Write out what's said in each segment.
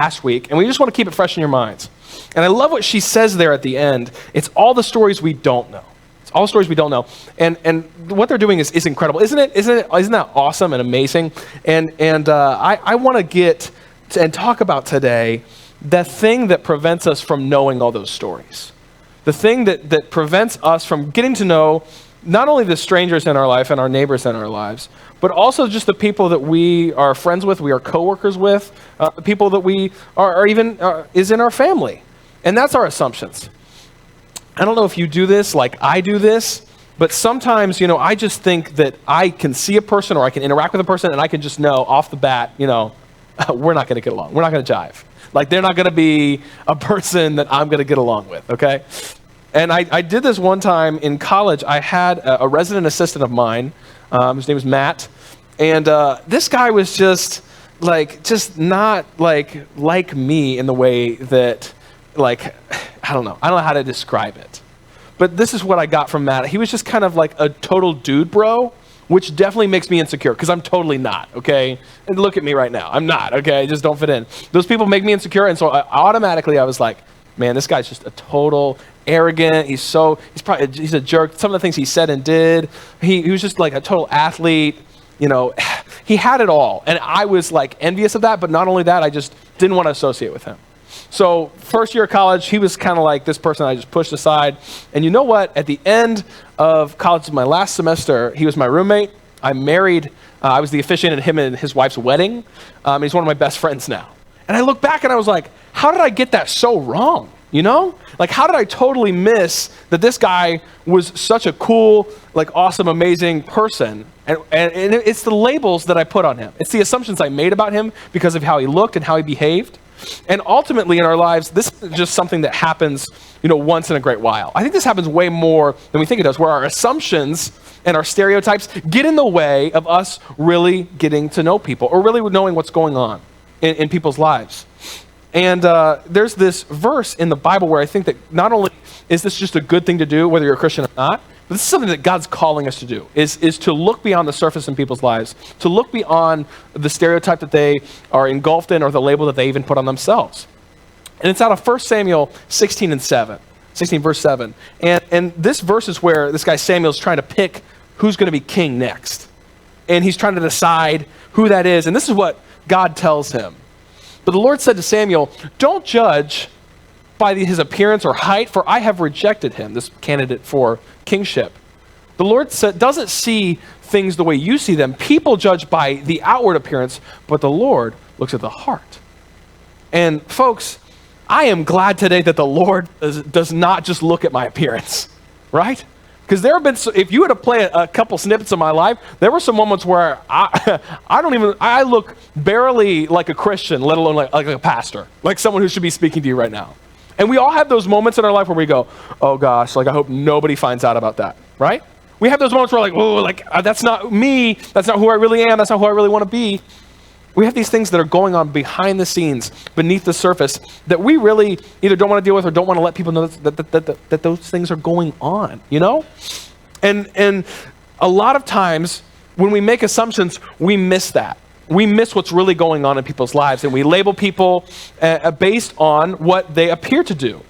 last week, and we just want to keep it fresh in your minds. And I love what she says there at the end. It's all the stories we don't know. It's all the stories we don't know. And what they're doing is incredible. Isn't that awesome and amazing? And I want to get to, and talk about today the thing that prevents us from knowing all those stories. The thing that prevents us from getting to know not only the strangers in our life and our neighbors in our lives, but also just the people that we are friends with, we are coworkers with, the people that we are even is in our family. And that's our assumptions. I don't know if you do this like I do this, but sometimes, I just think that I can see a person or I can interact with a person and I can just know off the bat, we're not going to get along. We're not going to jive. Like, they're not going to be a person that I'm going to get along with, okay? And I did this one time in college. I had a resident assistant of mine. His name was Matt. And this guy was just not like me in the way that, I don't know how to describe it. But this is what I got from Matt. He was just kind of like a total dude bro, which definitely makes me insecure because I'm totally not, okay? And look at me right now. I'm not, okay? I just don't fit in. Those people make me insecure. And so automatically I was like, man, this guy's just a total arrogant. He's a jerk. Some of the things he said and did, he was just like a total athlete. He had it all. And I was like envious of that, but not only that, I just didn't want to associate with him. So first year of college, he was kind of like this person I just pushed aside. And you know what? At the end of college, my last semester, he was my roommate. I married, I was the officiant at him and his wife's wedding. He's one of my best friends now. And I look back and I was like, how did I get that so wrong? How did I totally miss that this guy was such a cool, awesome, amazing person? And it's the labels that I put on him. It's the assumptions I made about him because of how he looked and how he behaved. And ultimately in our lives, this is just something that happens, once in a great while. I think this happens way more than we think it does, where our assumptions and our stereotypes get in the way of us really getting to know people or really knowing what's going on in people's lives. And there's this verse in the Bible where I think that not only is this just a good thing to do, whether you're a Christian or not, but this is something that God's calling us to do, is to look beyond the surface in people's lives, to look beyond the stereotype that they are engulfed in or the label that they even put on themselves. And it's out of 1 Samuel 16 verse 7. And this verse is where this guy Samuel's trying to pick who's going to be king next. And he's trying to decide who that is. And this is what God tells him. But the Lord said to Samuel, don't judge by his appearance or height, for I have rejected him, this candidate for kingship. The Lord doesn't see things the way you see them. People judge by the outward appearance, but the Lord looks at the heart. And folks, I am glad today that the Lord does not just look at my appearance, right? Because there have been, if you were to play a couple snippets of my life, there were some moments where I look barely like a Christian, let alone like a pastor, like someone who should be speaking to you right now. And we all have those moments in our life where we go, oh gosh, I hope nobody finds out about that, right? We have those moments where that's not me, that's not who I really am, that's not who I really want to be. We have these things that are going on behind the scenes, beneath the surface, that we really either don't want to deal with or don't want to let people know that those things are going on, And a lot of times when we make assumptions, we miss that. We miss what's really going on in people's lives, and we label people based on what they appear to do.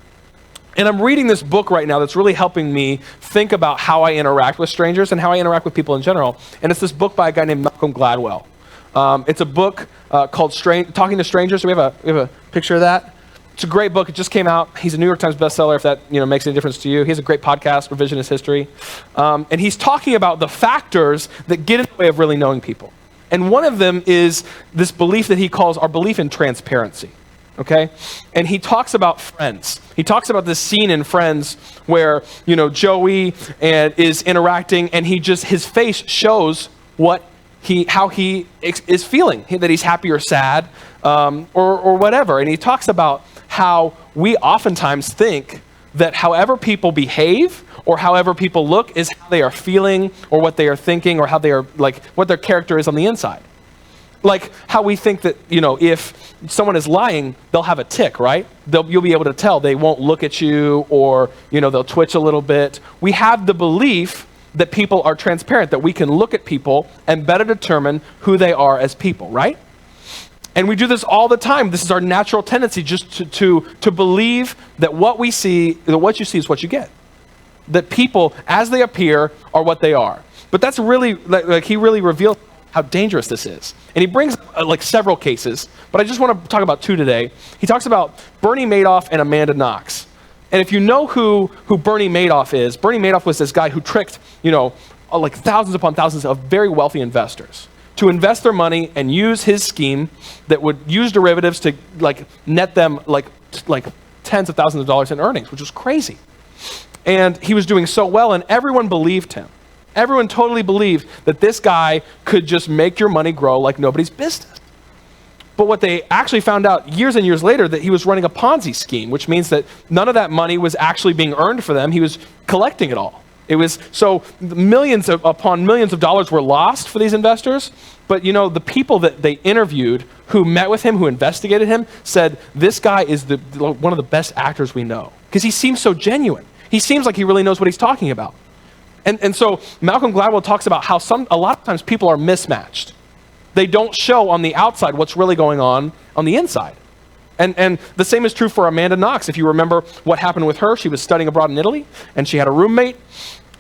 And I'm reading this book right now that's really helping me think about how I interact with strangers and how I interact with people in general. And it's this book by a guy named Malcolm Gladwell. It's a book called Talking to Strangers. So we have a picture of that. It's a great book. It just came out. He's a New York Times bestseller, if that makes any difference to you. He has a great podcast, Revisionist History. And he's talking about the factors that get in the way of really knowing people. And one of them is this belief that he calls our belief in transparency. Okay? And he talks about Friends. He talks about this scene in Friends where, Joey is interacting and his face shows how he is feeling, that he's happy or sad, or whatever. And he talks about how we oftentimes think that however people behave or however people look is how they are feeling or what they are thinking or how they are, what their character is on the inside. Like how we think that, if someone is lying, they'll have a tick, right? You'll be able to tell. They won't look at you or, they'll twitch a little bit. We have the belief that people are transparent, that we can look at people and better determine who they are as people, right? And we do this all the time. This is our natural tendency, just to believe that what we see, that what you see is what you get. That people, as they appear, are what they are. But that's really, like he really revealed how dangerous this is. And he brings like several cases, but I just want to talk about two today. He talks about Bernie Madoff and Amanda Knox. And if you know who Bernie Madoff is, Bernie Madoff was this guy who tricked, like thousands upon thousands of very wealthy investors to invest their money and use his scheme that would use derivatives to like net them like tens of thousands of dollars in earnings, which was crazy. And he was doing so well, and everyone believed him. Everyone totally believed that this guy could just make your money grow like nobody's business. But what they actually found out years and years later, that he was running a Ponzi scheme, which means that none of that money was actually being earned for them. He was collecting it all. It was so millions upon millions of dollars were lost for these investors. But the people that they interviewed who met with him, who investigated him, said this guy is one of the best actors we know, because he seems so genuine. He seems like he really knows what he's talking about. And so Malcolm Gladwell talks about how a lot of times people are mismatched. They don't show on the outside what's really going on the inside. And the same is true for Amanda Knox. If you remember what happened with her, she was studying abroad in Italy, and she had a roommate,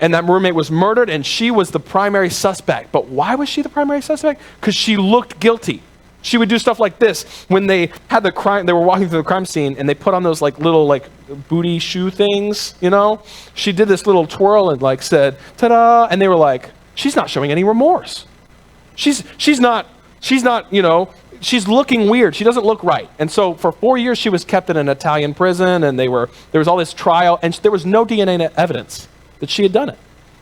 and that roommate was murdered, and she was the primary suspect. But why was she the primary suspect? Because she looked guilty. She would do stuff like this. When they had the crime, they were walking through the crime scene, and they put on those little booty shoe things, She did this little twirl and said, ta-da, and they were like, she's not showing any remorse. She's not, she's looking weird. She doesn't look right. And so for 4 years, she was kept in an Italian prison, and there was all this trial, and there was no DNA evidence that she had done it.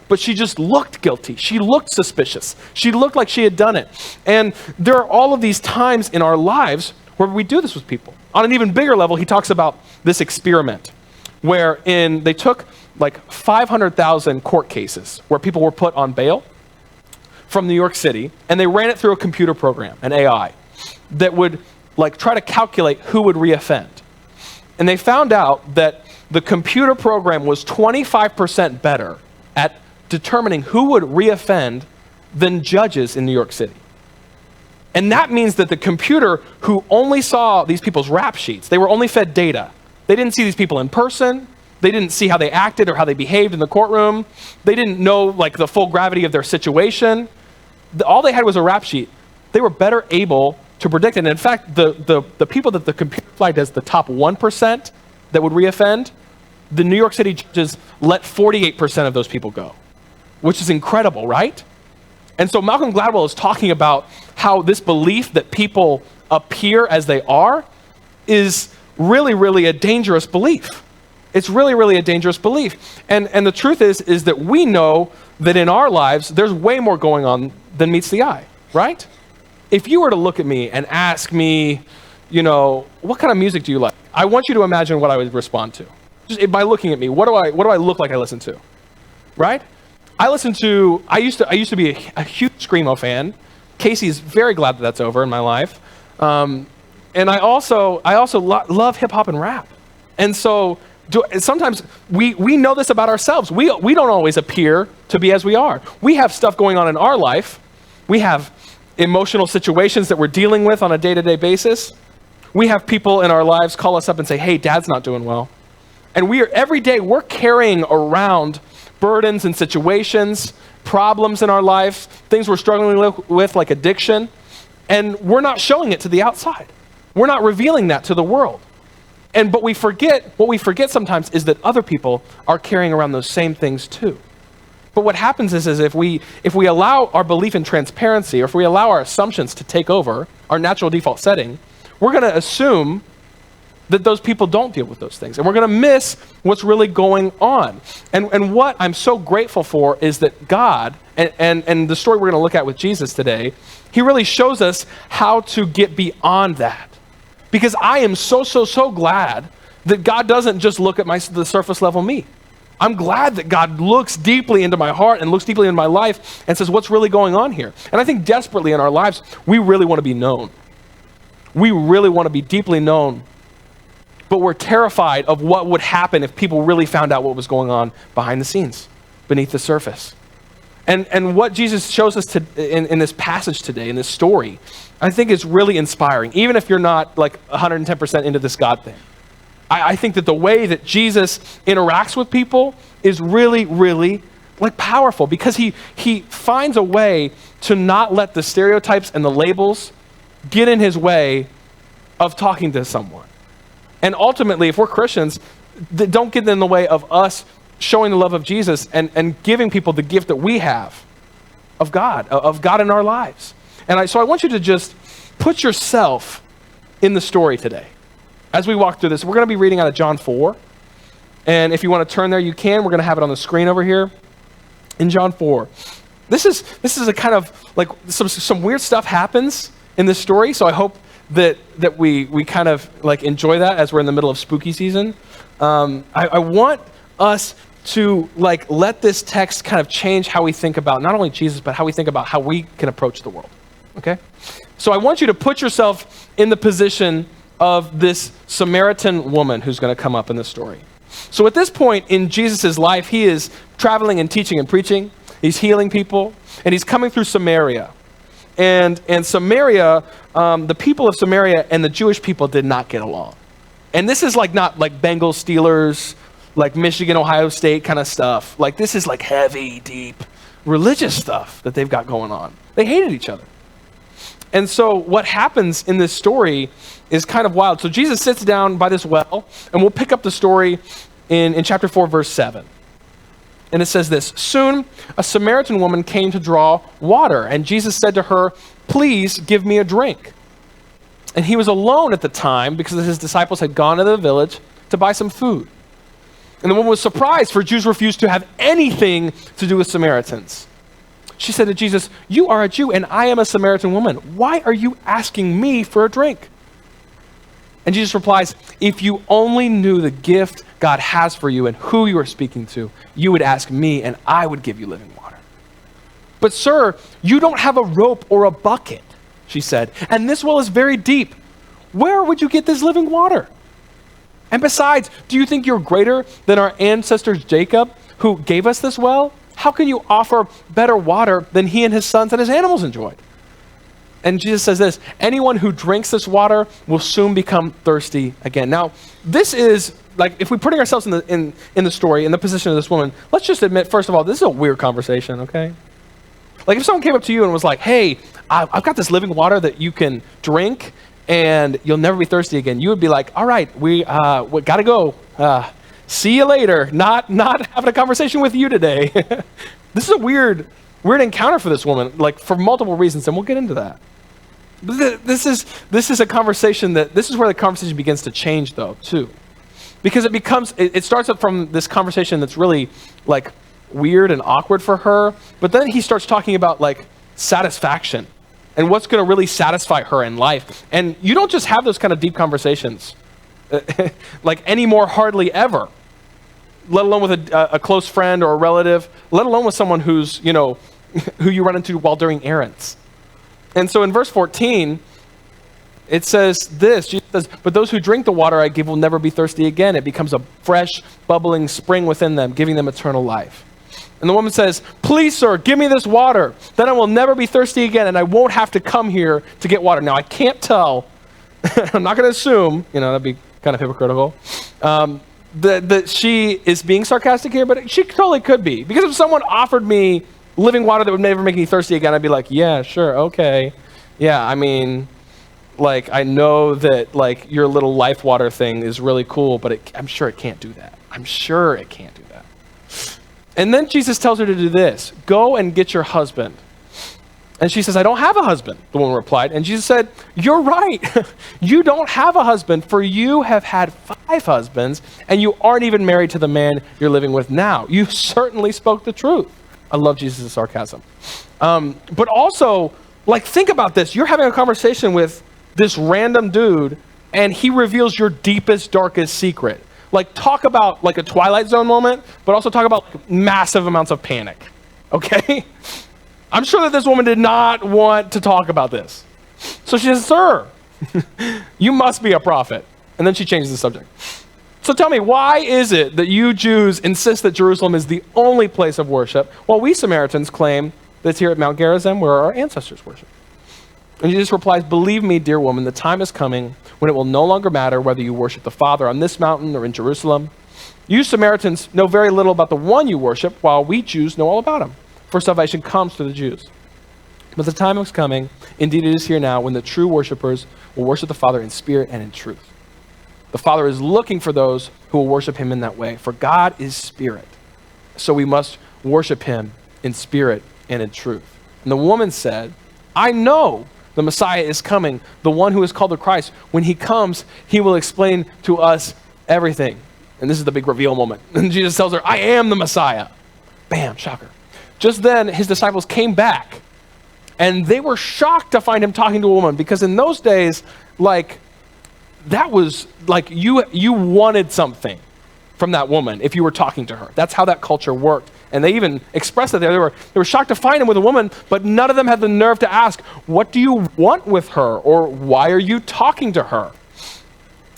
But she just looked guilty. She looked suspicious. She looked like she had done it. And there are all of these times in our lives where we do this with people. On an even bigger level, he talks about this experiment where they took 500,000 court cases where people were put on bail from New York City, and they ran it through a computer program, an AI, that would try to calculate who would reoffend. And they found out that the computer program was 25% better at determining who would reoffend than judges in New York City. And that means that the computer, who only saw these people's rap sheets, they were only fed data. They didn't see these people in person. They didn't see how they acted or how they behaved in the courtroom. They didn't know the full gravity of their situation. All they had was a rap sheet. They were better able to predict it. And in fact, the people that the computer flagged as the top 1% that would reoffend, the New York City judges let 48% of those people go, which is incredible, right? And so Malcolm Gladwell is talking about how this belief that people appear as they are is really, really a dangerous belief. It's really, really a dangerous belief. And the truth is that we know that in our lives, there's way more going on than meets the eye, right? If you were to look at me and ask me, what kind of music do you like? I want you to imagine what I would respond to. Just by looking at me, what do I look like I listen to, right? I used to be a huge Screamo fan. Casey's very glad that that's over in my life. And I also love hip hop and rap. And so sometimes we know this about ourselves. We don't always appear to be as we are. We have stuff going on in our life. We have emotional situations that we're dealing with on a day-to-day basis. We have people in our lives call us up and say, hey, Dad's not doing well. And every day we're carrying around burdens and situations, problems in our life, things we're struggling with like addiction, and we're not showing it to the outside. We're not revealing that to the world. But what we forget sometimes is that other people are carrying around those same things too. But what happens is if we allow our belief in transparency, or if we allow our assumptions to take over our natural default setting, we're going to assume that those people don't deal with those things. And we're going to miss what's really going on. And what I'm so grateful for is that God, and the story we're going to look at with Jesus today, he really shows us how to get beyond that. Because I am so glad that God doesn't just look at the surface level me. I'm glad that God looks deeply into my heart and looks deeply into my life and says, what's really going on here? And I think desperately in our lives, we really want to be known. We really want to be deeply known. But we're terrified of what would happen if people really found out what was going on behind the scenes, beneath the surface. And what Jesus shows us in this passage today, in this story, I think is really inspiring, even if you're not like 110% into this God thing. I think that the way that Jesus interacts with people is really, really like powerful, because he finds a way to not let the stereotypes and the labels get in his way of talking to someone. And ultimately, if we're Christians, don't get in the way of us showing the love of Jesus and giving people the gift that we have of God in our lives. And so I want you to just put yourself in the story today. As we walk through this, we're going to be reading out of John 4. And if you want to turn there, you can. We're going to have it on the screen over here in John 4. This is a kind of like some weird stuff happens in this story. So I hope that we kind of like enjoy that as we're in the middle of spooky season. I want us to like let this text kind of change how we think about not only Jesus, but how we think about how we can approach the world. Okay? So I want you to put yourself in the position of this Samaritan woman who's going to come up in this story. So at this point in Jesus' life, he is traveling and teaching and preaching. He's healing people, and he's coming through Samaria. And Samaria, the people of Samaria and the Jewish people did not get along. And this is like not like Bengals, Steelers, like Michigan, Ohio State kind of stuff. Like this is like heavy, deep religious stuff that they've got going on. They hated each other. And so what happens in this story is kind of wild. So Jesus sits down by this well, and we'll pick up the story in chapter 4, verse 7. And it says this: "Soon a Samaritan woman came to draw water, and Jesus said to her, 'Please give me a drink.' And he was alone at the time because his disciples had gone to the village to buy some food. And the woman was surprised, for Jews refused to have anything to do with Samaritans. She said to Jesus, 'You are a Jew, and I am a Samaritan woman. Why are you asking me for a drink?' And Jesus replies, 'If you only knew the gift God has for you and who you are speaking to, you would ask me, and I would give you living water. But sir, you don't have a rope or a bucket,' she said, 'and this well is very deep. Where would you get this living water? And besides, do you think you're greater than our ancestor Jacob, who gave us this well? How can you offer better water than he and his sons and his animals enjoyed?' And Jesus says this: 'Anyone who drinks this water will soon become thirsty again.'" Now, this is like, if we're putting ourselves in the story, in the position of this woman, let's just admit, first of all, this is a weird conversation, okay? Like if someone came up to you and was like, "Hey, I've got this living water that you can drink and you'll never be thirsty again," you would be like, "All right, we gotta go. See you later. Not having a conversation with you today." This is a weird encounter for this woman, like for multiple reasons, and we'll get into that. But this is a conversation this is where the conversation begins to change, though, too, because it starts up from this conversation that's really like weird and awkward for her, but then he starts talking about like satisfaction and what's going to really satisfy her in life. And you don't just have those kind of deep conversations like anymore, hardly ever, let alone with a close friend or a relative, let alone with someone who's, who you run into while doing errands. And so in verse 14, it says this: Jesus says, "But those who drink the water I give will never be thirsty again. It becomes a fresh, bubbling spring within them, giving them eternal life." And the woman says, "Please, sir, give me this water. Then I will never be thirsty again, and I won't have to come here to get water." Now, I can't tell. I'm not going to assume, that'd be kind of hypocritical, that she is being sarcastic here, but she totally could be. Because if someone offered me living water that would never make me thirsty again, I'd be like, "Yeah, sure, okay. Yeah, I mean, like, I know that, like, your little life water thing is really cool, but I'm sure it can't do that. I'm sure it can't do that." And then Jesus tells her to do this: "Go and get your husband." And she says, "I don't have a husband," the woman replied. And Jesus said, "You're right. You don't have a husband, for you have had 5 husbands, and you aren't even married to the man you're living with now. You certainly spoke the truth." I love Jesus' sarcasm. But also, like, think about this. You're having a conversation with this random dude, and he reveals your deepest, darkest secret. Like, talk about like a Twilight Zone moment, but also talk about like, massive amounts of panic, okay? I'm sure that this woman did not want to talk about this. So she says, "Sir, you must be a prophet." And then she changes the subject. So tell me, why is it that you Jews insist that Jerusalem is the only place of worship, while we Samaritans claim that it's here at Mount Gerizim where our ancestors worship? And Jesus replies, believe me, dear woman, the time is coming when it will no longer matter whether you worship the Father on this mountain or in Jerusalem. You Samaritans know very little about the one you worship, while we Jews know all about him. For salvation comes to the Jews. But the time is coming, indeed it is here now, when the true worshipers will worship the Father in spirit and in truth. The Father is looking for those who will worship him in that way, for God is spirit. So we must worship him in spirit and in truth. And the woman said, I know the Messiah is coming, the one who is called the Christ. When he comes, he will explain to us everything. And this is the big reveal moment. And Jesus tells her, I am the Messiah. Bam, shocker. Just then, his disciples came back, and they were shocked to find him talking to a woman, because in those days, that was like you wanted something from that woman if you were talking to her. That's how that culture worked. And they even expressed it there. They were shocked to find him with a woman, but none of them had the nerve to ask, what do you want with her? Or why are you talking to her?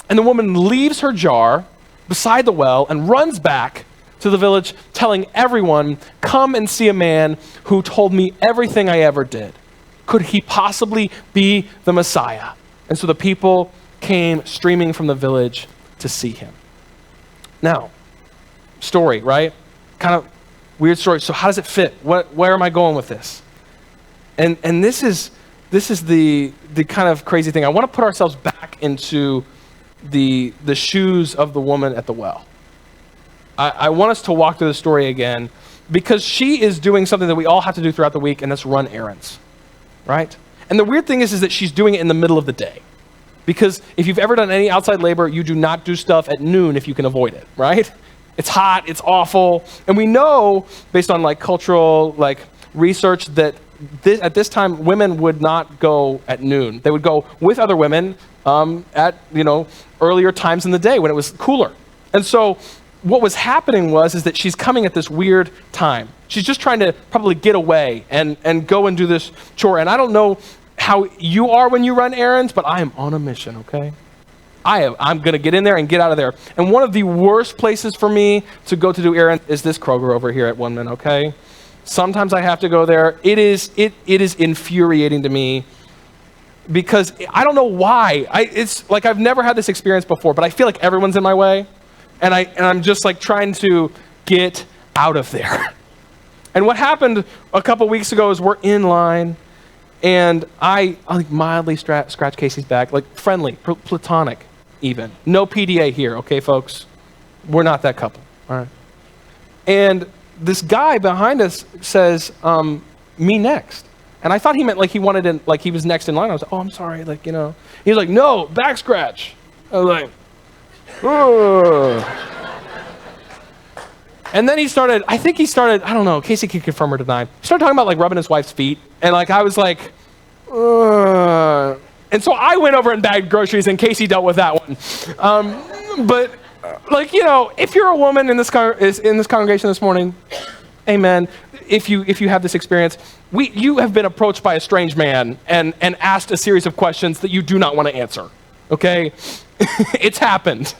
And the woman leaves her jar beside the well and runs back to the village, telling everyone, come and see a man who told me everything I ever did. Could he possibly be the Messiah? And so the people came streaming from the village to see him. Now, story, right? Kind of weird story. So how does it fit? Where am I going with this? And this is the kind of crazy thing. I want to put ourselves back into the shoes of the woman at the well. I want us to walk through the story again, because she is doing something that we all have to do throughout the week, and that's run errands, right? And the weird thing is that she's doing it in the middle of the day. Because if you've ever done any outside labor, you do not do stuff at noon if you can avoid it, right? It's hot, it's awful. And we know, based on cultural research, that at this time, women would not go at noon. They would go with other women at earlier times in the day when it was cooler. And so what was happening is that she's coming at this weird time. She's just trying to probably get away and go and do this chore. And I don't know how you are when you run errands, but I am on a mission, okay? I'm going to get in there and get out of there. And one of the worst places for me to go to do errands is this Kroger over here at One-Man, okay? Sometimes I have to go there. It is infuriating to me, because I don't know why. It's like I've never had this experience before, but I feel like everyone's in my way, and I'm just trying to get out of there. And what happened a couple weeks ago is we're in line, and I mildly scratch Casey's back, friendly, platonic even. No PDA here, okay, folks? We're not that couple, all right? And this guy behind us says, me next. And I thought he meant he wanted in, he was next in line. I was like, oh, I'm sorry, He was like, no, back scratch. I was like, oh. And then I don't know, Casey can confirm or deny. He started talking about rubbing his wife's feet. And I was like, ugh. And so I went over and bagged groceries, and Casey dealt with that one. But if you're a woman in this congregation this morning, amen. If you have this experience, you have been approached by a strange man and asked a series of questions that you do not want to answer. Okay, it's happened.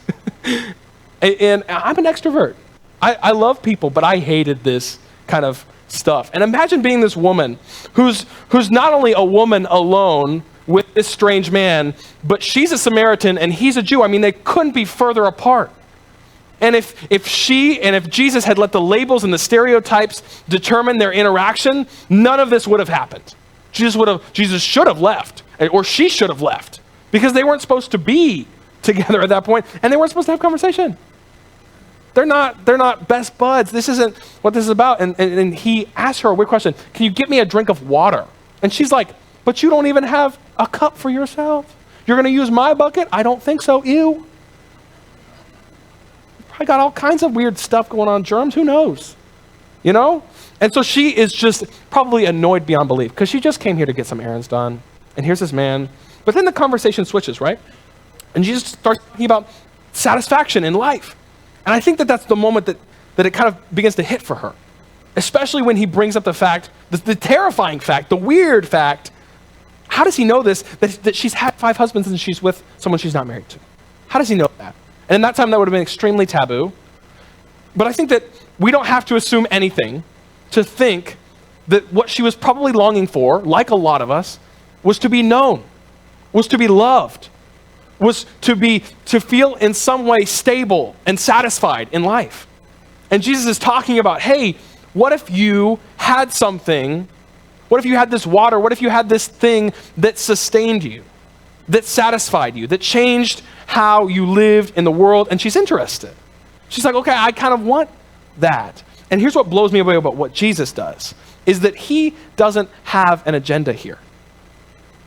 And I'm an extrovert. I love people, but I hated this kind of stuff. And imagine being this woman who's not only a woman alone with this strange man, but she's a Samaritan and he's a Jew. I mean, they couldn't be further apart. And if Jesus had let the labels and the stereotypes determine their interaction, none of this would have happened. Jesus should have left, or she should have left, because they weren't supposed to be together at that point, and they weren't supposed to have conversation. They're not best buds. This isn't what this is about. And he asked her a weird question. Can you get me a drink of water? And she's like, but you don't even have a cup for yourself. You're going to use my bucket? I don't think so. Ew. Probably got all kinds of weird stuff going on. Germs, who knows? And so she is just probably annoyed beyond belief, because she just came here to get some errands done. And here's this man. But then the conversation switches, right? And Jesus starts talking about satisfaction in life. And I think that's the moment that it kind of begins to hit for her, especially when he brings up the fact, the terrifying fact, the weird fact. How does he know this, that she's had 5 husbands and she's with someone she's not married to? How does he know that? And in that time, that would have been extremely taboo. But I think that we don't have to assume anything to think that what she was probably longing for, like a lot of us, was to be known, was to be loved, was to feel in some way stable and satisfied in life. And Jesus is talking about, hey, what if you had something, what if you had this water, what if you had this thing that sustained you, that satisfied you, that changed how you lived in the world? And she's interested. She's like, okay, I kind of want that. And here's what blows me away about what Jesus does, is that he doesn't have an agenda here.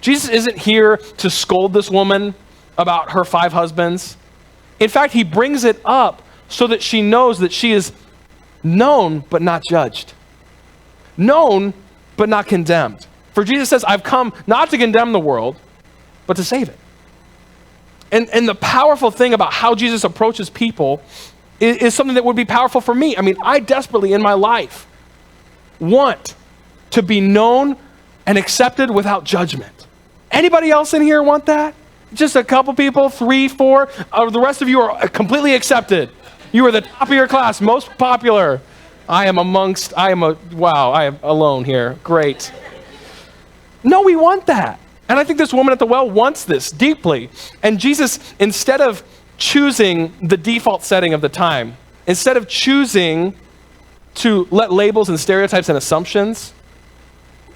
Jesus isn't here to scold this woman about her 5 husbands. In fact, he brings it up so that she knows that she is known but not judged. Known but not condemned. For Jesus says, I've come not to condemn the world, but to save it. And the powerful thing about how Jesus approaches people is something that would be powerful for me. I mean, I desperately in my life want to be known and accepted without judgment. Anybody else in here want that? Just a couple people, 3, 4. The rest of you are completely accepted. You are the top of your class, most popular. I am alone here. Great. No, we want that. And I think this woman at the well wants this deeply. And Jesus, instead of choosing the default setting of the time, instead of choosing to let labels and stereotypes and assumptions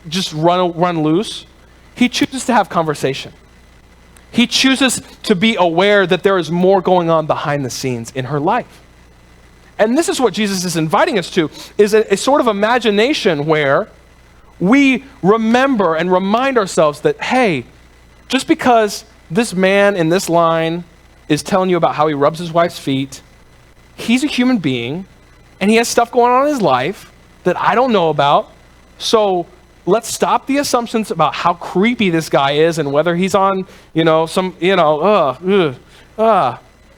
just run loose, he chooses to have conversation. He chooses to be aware that there is more going on behind the scenes in her life. And this is what Jesus is inviting us to, is a sort of imagination where we remember and remind ourselves that, hey, just because this man in this line is telling you about how he rubs his wife's feet, he's a human being, and he has stuff going on in his life that I don't know about. So let's stop the assumptions about how creepy this guy is and whether he's on,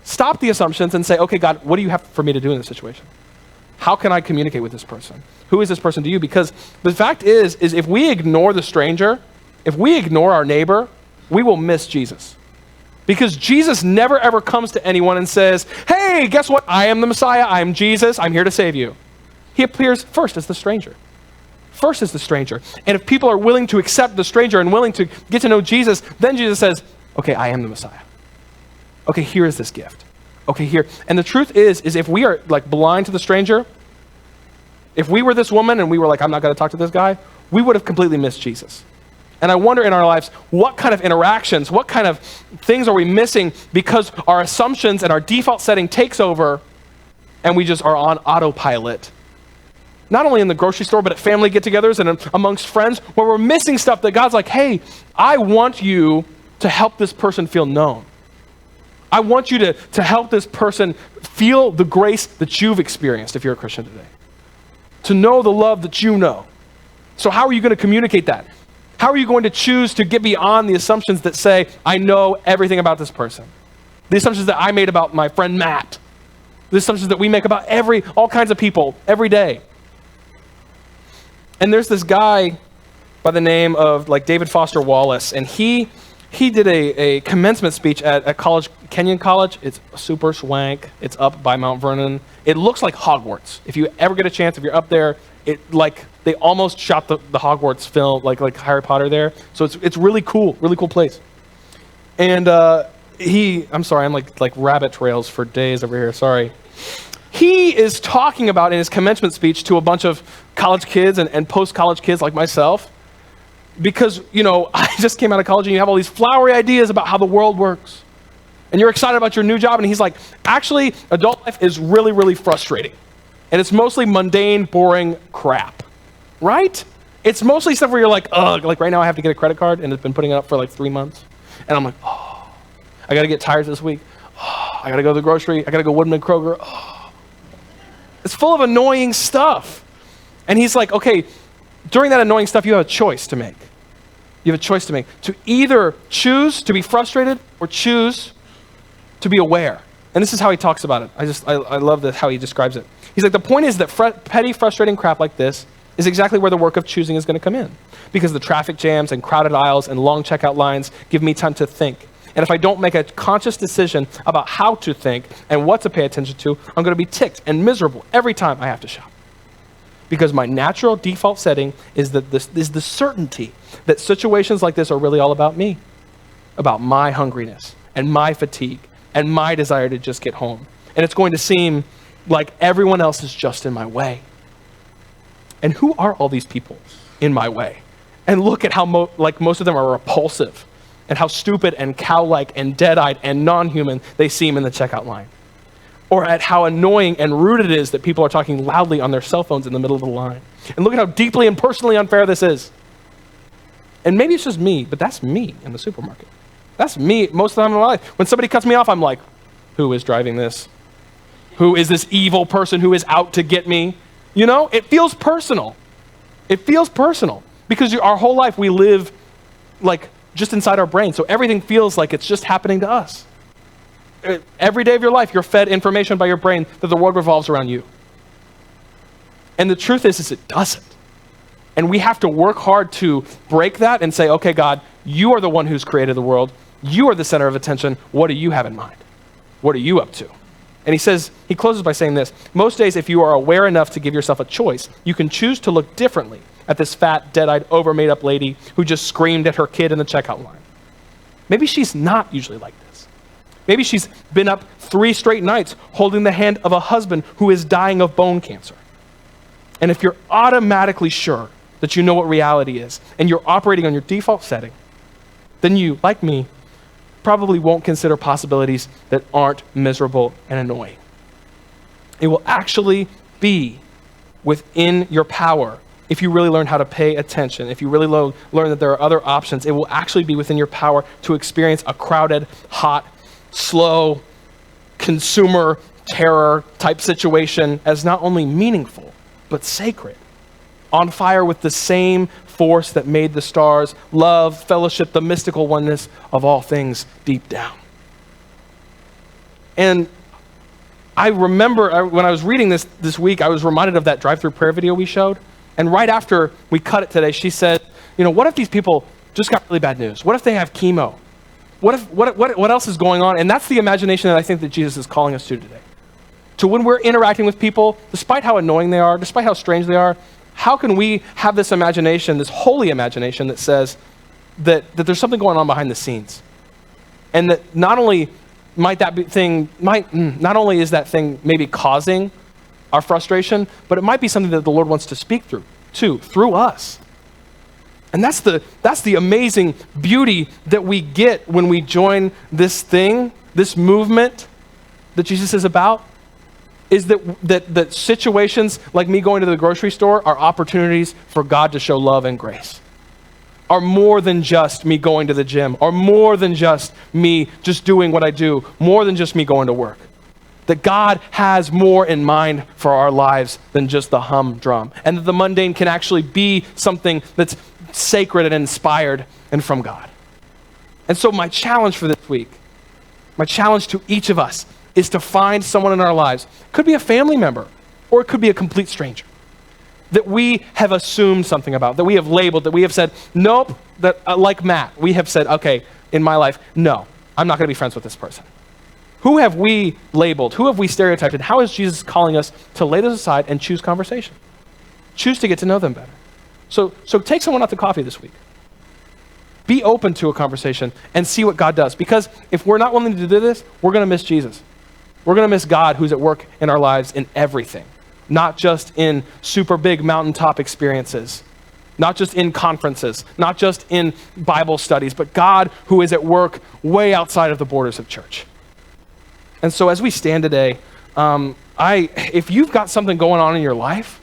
stop the assumptions and say, okay, God, what do you have for me to do in this situation? How can I communicate with this person? Who is this person to you? Because the fact is if we ignore the stranger, if we ignore our neighbor, we will miss Jesus. Because Jesus never ever comes to anyone and says, hey, guess what? I am the Messiah. I am Jesus. I'm here to save you. He appears first as the stranger. First as the stranger. And if people are willing to accept the stranger and willing to get to know Jesus, then Jesus says, okay, I am the Messiah. Okay, here is this gift. Okay, here. And the truth is if we are like blind to the stranger, if we were this woman and we were like, I'm not going to talk to this guy, we would have completely missed Jesus. And I wonder in our lives, what kind of interactions, what kind of things are we missing because our assumptions and our default setting takes over and we just are on autopilot. Not only in the grocery store, but at family get-togethers and amongst friends where we're missing stuff that God's like, hey, I want you to help this person feel known. I want you to help this person feel the grace that you've experienced if you're a Christian today. To know the love that you know. So how are you going to communicate that? How are you going to choose to get beyond the assumptions that say, I know everything about this person? The assumptions that I made about my friend Matt. The assumptions that we make about all kinds of people every day. And there's this guy by the name of like David Foster Wallace, and he did a commencement speech at college, Kenyon College. It's super swank. It's up by Mount Vernon. It looks like Hogwarts. If you ever get a chance, if you're up there, they almost shot the Hogwarts film, like Harry Potter there. So it's really cool place. And I'm sorry, I'm like rabbit trails for days over here, sorry. He is talking about in his commencement speech to a bunch of college kids and post-college kids like myself, because, I just came out of college and you have all these flowery ideas about how the world works. And you're excited about your new job. And he's like, actually, adult life is really, really frustrating. And it's mostly mundane, boring crap, right? It's mostly stuff where you're like, ugh, like right now I have to get a credit card and it's been putting it up for like 3 months. And I'm like, oh, I got to get tires this week. Oh, I got to go to the grocery. I got to go Woodman Kroger. Oh. It's full of annoying stuff. And he's like, okay, during that annoying stuff, you have a choice to make. You have a choice to make. To either choose to be frustrated or choose to be aware. And this is how he talks about it. I love how he describes it. He's like, the point is that petty, frustrating crap like this is exactly where the work of choosing is going to come in. Because the traffic jams and crowded aisles and long checkout lines give me time to think. And if I don't make a conscious decision about how to think and what to pay attention to, I'm going to be ticked and miserable every time I have to shop. Because my natural default setting is that this is the certainty that situations like this are really all about me, about my hungriness and my fatigue and my desire to just get home. And it's going to seem like everyone else is just in my way. And who are all these people in my way? And look at how most of them are repulsive and how stupid and cow-like and dead-eyed and non-human they seem in the checkout line. Or at how annoying and rude it is that people are talking loudly on their cell phones in the middle of the line. And look at how deeply and personally unfair this is. And maybe it's just me, but that's me in the supermarket. That's me most of the time in my life. When somebody cuts me off, I'm like, who is driving this? Who is this evil person who is out to get me? You know, it feels personal. It feels personal because our whole life we live like just inside our brain. So everything feels like it's just happening to us. Every day of your life, you're fed information by your brain that the world revolves around you. And the truth is it doesn't. And we have to work hard to break that and say, okay, God, you are the one who's created the world. You are the center of attention. What do you have in mind? What are you up to? And he closes by saying this: most days, if you are aware enough to give yourself a choice, you can choose to look differently at this fat, dead-eyed, over-made-up lady who just screamed at her kid in the checkout line. Maybe she's not usually like this. Maybe she's been up 3 straight nights holding the hand of a husband who is dying of bone cancer. And if you're automatically sure that you know what reality is and you're operating on your default setting, then you, like me, probably won't consider possibilities that aren't miserable and annoying. It will actually be within your power if you really learn how to pay attention, if you really learn that there are other options. It will actually be within your power to experience a crowded, hot, slow, consumer terror type situation as not only meaningful, but sacred, on fire with the same force that made the stars, love, fellowship, the mystical oneness of all things deep down. And I remember when I was reading this week, I was reminded of that drive-through prayer video we showed. And right after we cut it today, she said, what if these people just got really bad news? What if they have chemo? What else is going on? And that's the imagination that I think that Jesus is calling us to today. To when we're interacting with people, despite how annoying they are, despite how strange they are, how can we have this imagination, this holy imagination that says that there's something going on behind the scenes? And that not only is that thing maybe causing our frustration, but it might be something that the Lord wants to speak through us. And that's the amazing beauty that we get when we join this thing, this movement that Jesus is about, is that situations like me going to the grocery store are opportunities for God to show love and grace, are more than just me going to the gym, are more than just me just doing what I do, more than just me going to work. That God has more in mind for our lives than just the humdrum, and that the mundane can actually be something that's sacred and inspired and from God. And so my challenge for this week, my challenge to each of us, is to find someone in our lives, could be a family member, or it could be a complete stranger, that we have assumed something about, that we have labeled, that we have said, nope, that like Matt, we have said, okay, in my life, no, I'm not gonna be friends with this person. Who have we labeled? Who have we stereotyped? And how is Jesus calling us to lay those aside and choose conversation? Choose to get to know them better. So take someone out to coffee this week. Be open to a conversation and see what God does. Because if we're not willing to do this, we're gonna miss Jesus. We're gonna miss God who's at work in our lives in everything. Not just in super big mountaintop experiences, not just in conferences, not just in Bible studies, but God who is at work way outside of the borders of church. And so as we stand today, if you've got something going on in your life,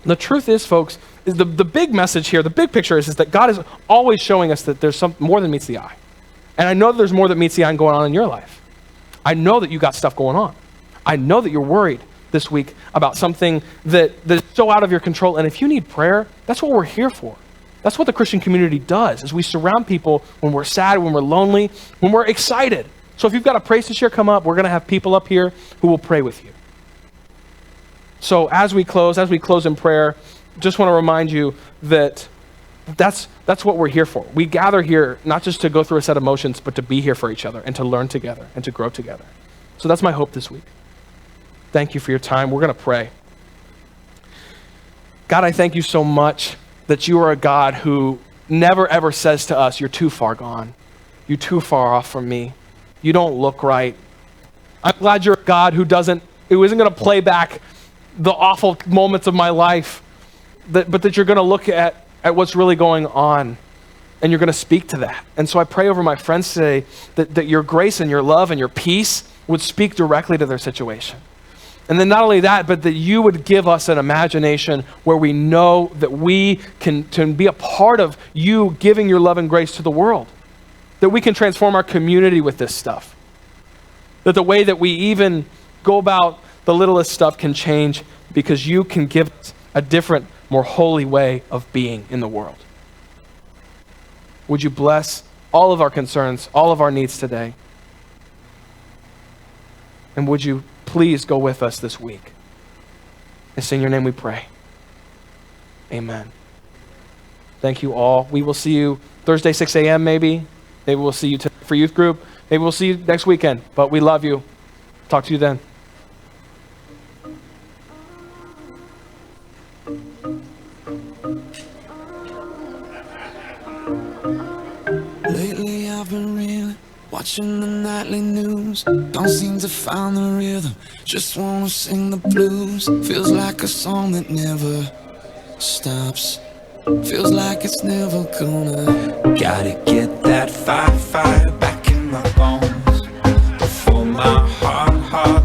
the truth is, folks, is the big message here, the big picture is that God is always showing us that there's something more than meets the eye. And I know that there's more than meets the eye going on in your life. I know that you got stuff going on. I know that you're worried this week about something that's so out of your control. And if you need prayer, that's what we're here for. That's what the Christian community does, is we surround people when we're sad, when we're lonely, when we're excited. So if you've got a praise to share, come up. We're going to have people up here who will pray with you. So as we close in prayer, just want to remind you that That's what we're here for. We gather here not just to go through a set of motions, but to be here for each other and to learn together and to grow together. So that's my hope this week. Thank you for your time. We're going to pray. God, I thank you so much that you are a God who never ever says to us, you're too far gone. You're too far off from me. You don't look right. I'm glad you're a God who isn't going to play back the awful moments of my life, but that you're going to look at what's really going on and you're going to speak to that. And so I pray over my friends today that your grace and your love and your peace would speak directly to their situation. And then not only that, but that you would give us an imagination where we know that we can be a part of you giving your love and grace to the world. That we can transform our community with this stuff. That the way that we even go about the littlest stuff can change because you can give us a different, more holy way of being in the world. Would you bless all of our concerns, all of our needs today? And would you please go with us this week? It's in your name we pray. Amen. Thank you all. We will see you Thursday, 6 a.m. maybe. Maybe we'll see you for youth group. Maybe we'll see you next weekend. But we love you. Talk to you then. Lately I've been reeling, watching the nightly news. Don't seem to find the rhythm, just wanna sing the blues. Feels like a song that never stops. Feels like it's never gonna. Gotta get that fire back in my bones before my heart